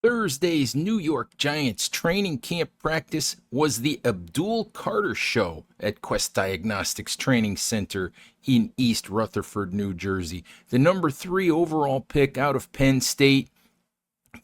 Thursday's New York Giants training camp practice was the Abdul Carter Show at Quest Diagnostics Training Center in East Rutherford, New Jersey. The number 3 overall pick out of Penn State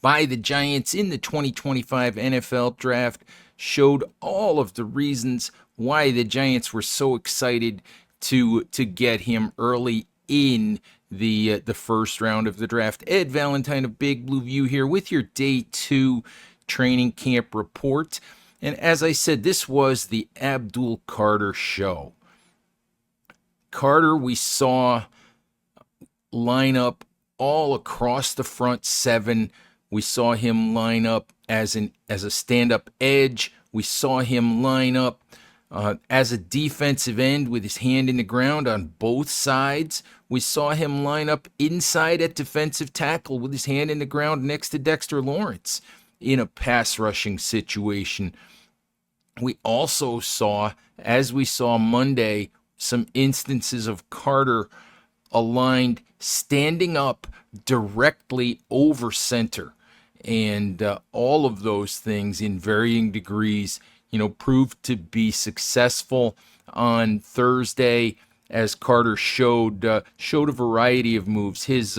by the Giants in the 2025 NFL Draft showed all of the reasons why the Giants were so excited to get him early in the first round of the draft. Ed Valentine of Big Blue View here with your day 2 training camp report. And as I said, this was the Abdul Carter Show. Carter, we saw line up all across the front 7. We saw him line up as a stand-up edge. We saw him line up as a defensive end with his hand in the ground on both sides. We saw him line up inside at defensive tackle with his hand in the ground next to Dexter Lawrence in a pass rushing situation. We also saw, as we saw Monday, some instances of Carter aligned standing up directly over center. And all of those things in varying degrees, proved to be successful on Thursday as Carter showed a variety of moves. His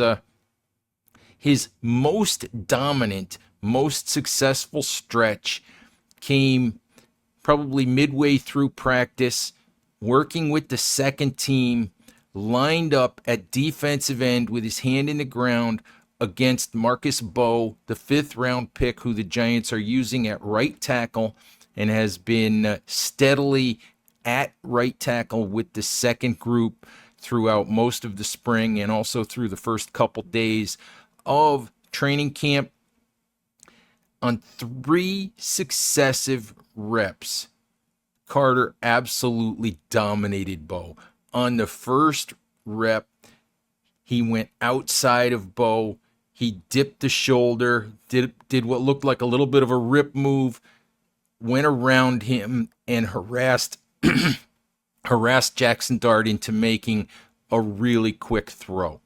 most dominant, most successful stretch came probably midway through practice, working with the second team, lined up at defensive end with his hand in the ground against Marcus Bowe, the 5th round pick who the Giants are using at right tackle and has been steadily at right tackle with the second group throughout most of the spring and also through the first couple days of training camp. On 3 successive reps, Carter absolutely dominated Bowe. On the first rep, he went outside of Bowe. He dipped the shoulder, did what looked like a little bit of a rip move, went around him and harassed Jackson Dart into making a really quick throw.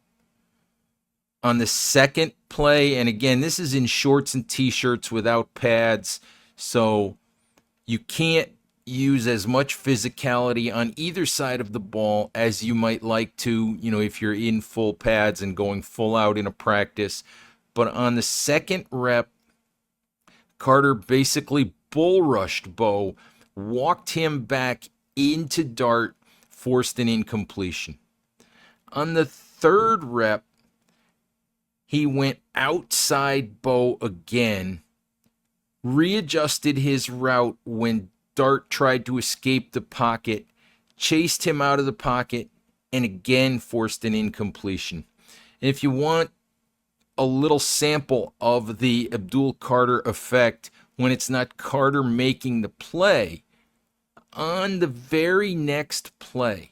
On the second play, and again, this is in shorts and t-shirts without pads, so you can't use as much physicality on either side of the ball as you might like to, if you're in full pads and going full out in a practice. But on the second rep, Carter basically bull rushed Bowe, walked him back into Dart, forced an incompletion. On the third rep, he went outside Bowe again, readjusted his route when Dart tried to escape the pocket, chased him out of the pocket, and again forced an incompletion. And if you want a little sample of the Abdul Carter effect when it's not Carter making the play, on the very next play,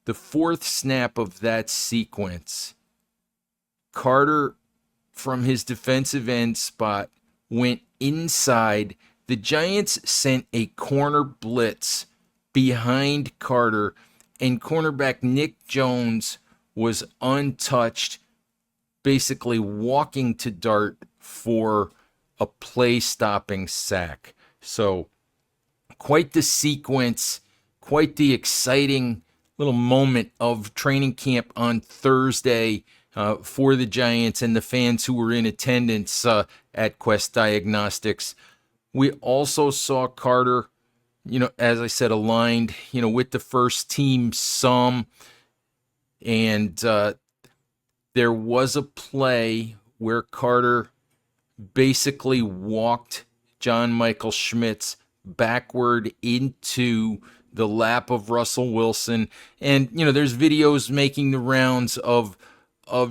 the 4th snap of that sequence, Carter, from his defensive end spot, went inside. The Giants sent a corner blitz behind Carter, and cornerback Nick Jones was untouched, basically walking to Dart for a play-stopping sack. So quite the sequence, quite the exciting little moment of training camp on Thursday for the Giants and the fans who were in attendance at Quest Diagnostics. We also saw Carter, as I said, aligned, with the first team some. And there was a play where Carter basically walked John Michael Schmitz backward into the lap of Russell Wilson. And, there's videos making the rounds of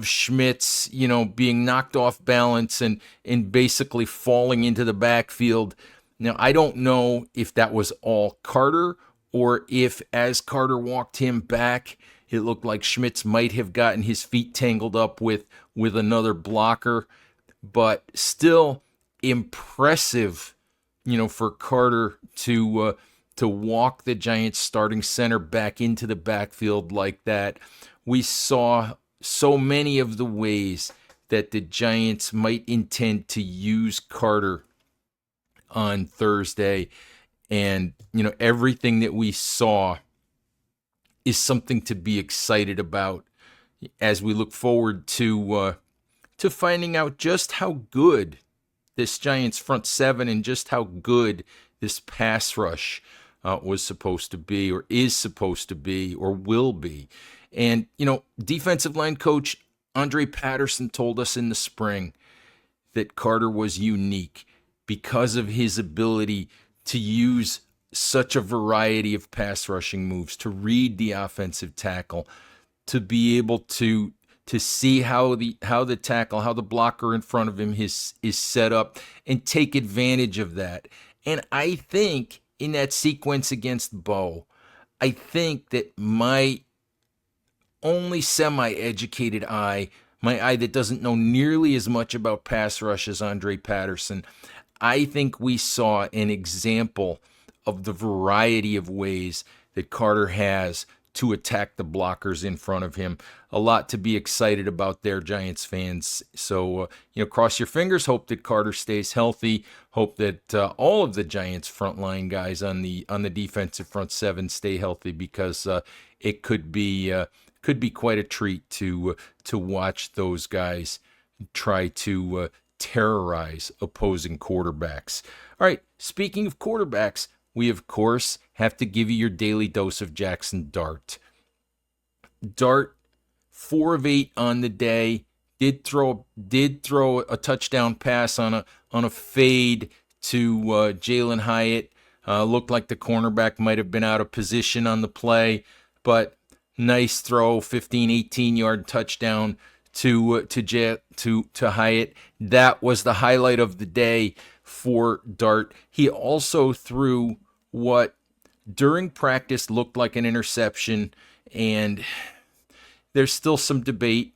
Schmitz, being knocked off balance and basically falling into the backfield. Now, I don't know if that was all Carter or if as Carter walked him back, it looked like Schmitz might have gotten his feet tangled up with another blocker. But still impressive, for Carter to walk the Giants starting center back into the backfield like that. We saw so many of the ways that the Giants might intend to use Carter on Thursday. And, everything that we saw is something to be excited about as we look forward to finding out just how good this Giants front seven and just how good this pass rush was supposed to be, or is supposed to be, or will be. And, defensive line coach Andre Patterson told us in the spring that Carter was unique because of his ability to use such a variety of pass rushing moves, to read the offensive tackle, to be able to see how the tackle, how the blocker in front of him is set up, and take advantage of that. And I think in that sequence against Bo, I think that my only semi-educated eye, my eye that doesn't know nearly as much about pass rush as Andre Patterson, I think we saw an example of the variety of ways that Carter has to attack the blockers in front of him. A lot to be excited about there, Giants fans. So, cross your fingers. Hope that Carter stays healthy. Hope that all of the Giants frontline guys on the defensive front seven stay healthy, because it could be quite a treat to watch those guys try to terrorize opposing quarterbacks. All right, speaking of quarterbacks, we of course have to give you your daily dose of Jackson Dart. Dart, 4 of 8 on the day. Did throw a touchdown pass on a fade to Jalen Hyatt. Looked like the cornerback might have been out of position on the play, but nice throw, 15, 18-yard touchdown to Hyatt. That was the highlight of the day for Dart. He also threw what during practice looked like an interception, and there's still some debate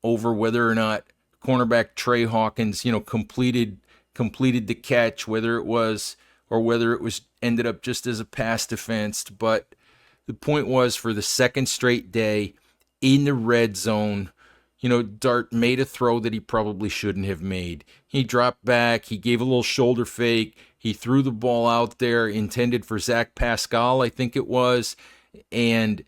over whether or not cornerback Trey Hawkins, completed the catch, whether it was ended up just as a pass defense. But the point was, for the second straight day in the red zone, Dart made a throw that he probably shouldn't have made. He dropped back, he gave a little shoulder fake, he threw the ball out there intended for Zach Pascal, I think it was, and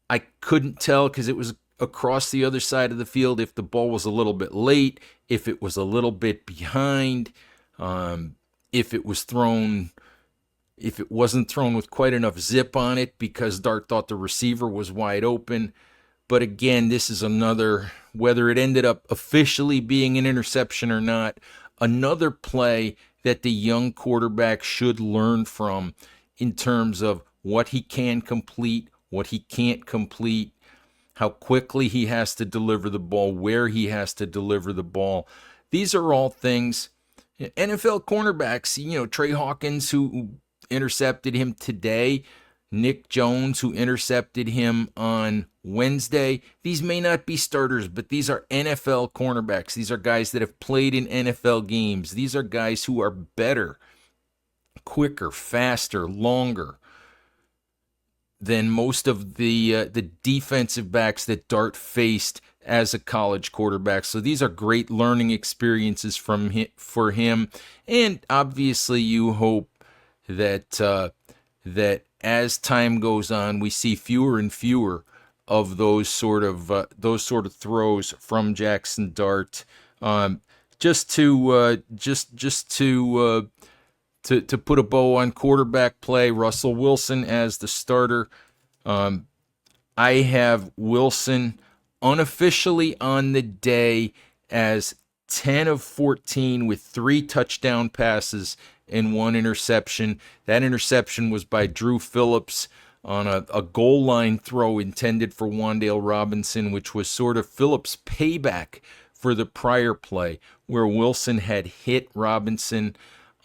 I couldn't tell because it was across the other side of the field if the ball was a little bit late, if it was a little bit behind, if it wasn't thrown with quite enough zip on it because Dart thought the receiver was wide open. But again, this is another, whether it ended up officially being an interception or not, another play that the young quarterback should learn from in terms of what he can complete, what he can't complete, how quickly he has to deliver the ball, where he has to deliver the ball. These are all things NFL cornerbacks, Trey Hawkins, who intercepted him today, Nick Jones, who intercepted him on Wednesday. These may not be starters, but these are NFL cornerbacks. These are guys that have played in NFL games. These are guys who are better, quicker, faster, longer than most of the defensive backs that Dart faced as a college quarterback. So these are great learning experiences for him. And obviously you hope that as time goes on, we see fewer and fewer of those sort of throws from Jackson Dart. Just to put a bow on quarterback play, Russell Wilson as the starter. I have Wilson unofficially on the day as 10 of 14 with 3 touchdown passes and 1 interception. That interception was by Drew Phillips on a goal line throw intended for Wan'Dale Robinson, which was sort of Phillips' payback for the prior play where Wilson had hit Robinson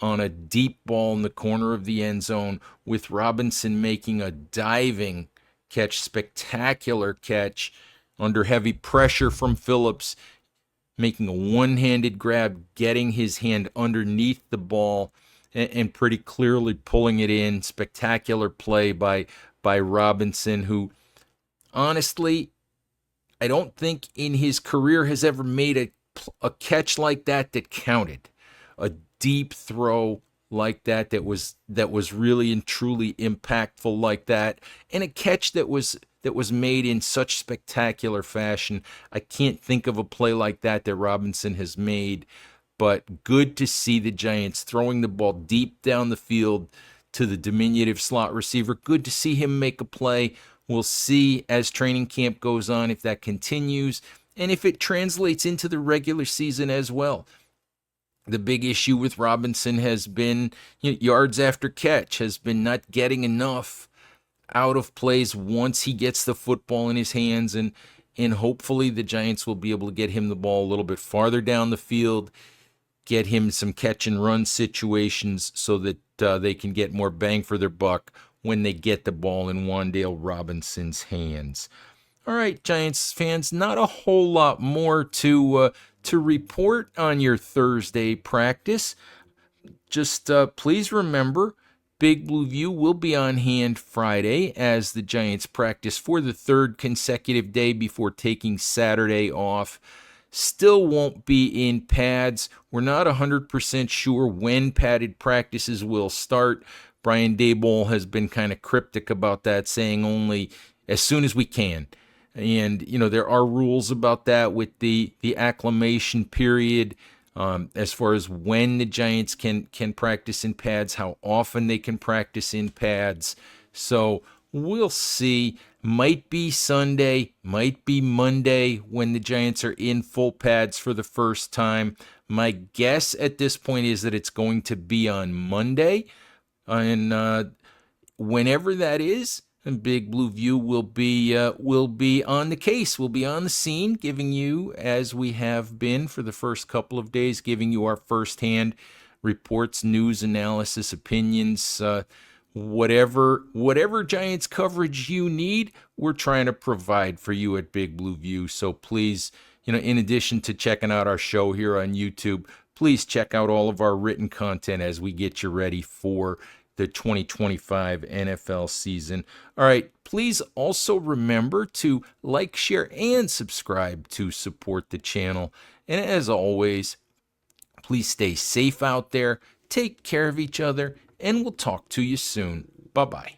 on a deep ball in the corner of the end zone, with Robinson making a diving catch, spectacular catch under heavy pressure from Phillips, making a one-handed grab, getting his hand underneath the ball, and pretty clearly pulling it in. Spectacular play by Robinson, who honestly, I don't think in his career has ever made a catch like that counted. A deep throw like that was really and truly impactful like that, and a catch that was made in such spectacular fashion. I can't think of a play like that Robinson has made, but good to see the Giants throwing the ball deep down the field to the diminutive slot receiver. Good to see him make a play. We'll see as training camp goes on if that continues and if it translates into the regular season as well. The big issue with Robinson has been yards after catch, has been not getting enough out of plays once he gets the football in his hands, and hopefully the Giants will be able to get him the ball a little bit farther down the field, get him some catch and run situations so that they can get more bang for their buck when they get the ball in Wan'Dale Robinson's hands. All right, Giants fans, not a whole lot more to report on your Thursday practice. Just please remember, Big Blue View will be on hand Friday as the Giants practice for the third consecutive day before taking Saturday off. Still won't be in pads. We're not 100% sure when padded practices will start. Brian Daboll has been kind of cryptic about that, saying only as soon as we can. And, there are rules about that with the acclimation period, as far as when the Giants can practice in pads, how often they can practice in pads. So we'll see. Might be Sunday, might be Monday when the Giants are in full pads for the first time. My guess at this point is that it's going to be on Monday. And whenever that is, Big Blue View will be on the case. We'll be on the scene, giving you, as we have been for the first couple of days, giving you our firsthand reports, news, analysis, opinions, whatever Giants coverage you need, we're trying to provide for you at Big Blue View. So please, in addition to checking out our show here on YouTube, please check out all of our written content as we get you ready for the 2025 NFL season. All right, please also remember to like, share, and subscribe to support the channel. And as always, please stay safe out there, take care of each other, and we'll talk to you soon. Bye-bye.